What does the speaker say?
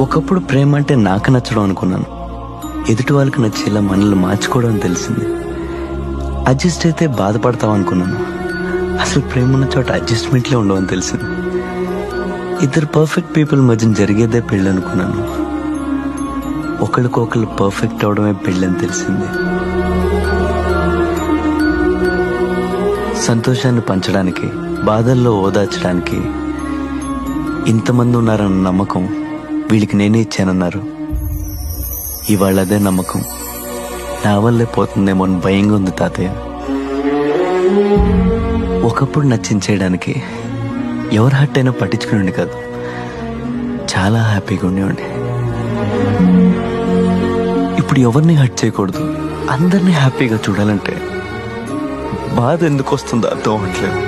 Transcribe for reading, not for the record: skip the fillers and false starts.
ఒకప్పుడు ప్రేమ అంటే నాకు నచ్చడం అనుకున్నాను. ఎదుటి వాళ్ళకి నచ్చేలా మనల్ని మార్చుకోవడం అని తెలిసింది. అడ్జస్ట్ అయితే బాధపడతాం అనుకున్నాను. అసలు ప్రేమ ఉన్న చోట అడ్జస్ట్మెంట్లే ఉండవని తెలిసింది. ఇద్దరు పర్ఫెక్ట్ పీపుల్ మధ్య జరిగేదే పెళ్ళి అనుకున్నాను. ఒకరికొకరు పర్ఫెక్ట్ అవడమే పెళ్ళని తెలిసింది. సంతోషాన్ని పంచడానికి, బాధల్లో ఓదార్చడానికి ఇంతమంది ఉన్నారన్న నమ్మకం వీళ్ళకి నేనే ఇచ్చానన్నారు. ఇవాళ అదే నమ్మకం నా వల్లే పోతుందేమో అని భయంగా ఉంది తాతయ్య. ఒకప్పుడు నచ్చించేయడానికి ఎవరు హట్ అయినా పట్టించుకునేవాడిని కాదు. చాలా హ్యాపీగా ఉండేవాడిని. ఇప్పుడు ఎవరిని హట్ చేయకూడదు, అందరినీ హ్యాపీగా చూడాలంటే బాధ ఎందుకు వస్తుందో అర్థం అవ్వట్లేదు.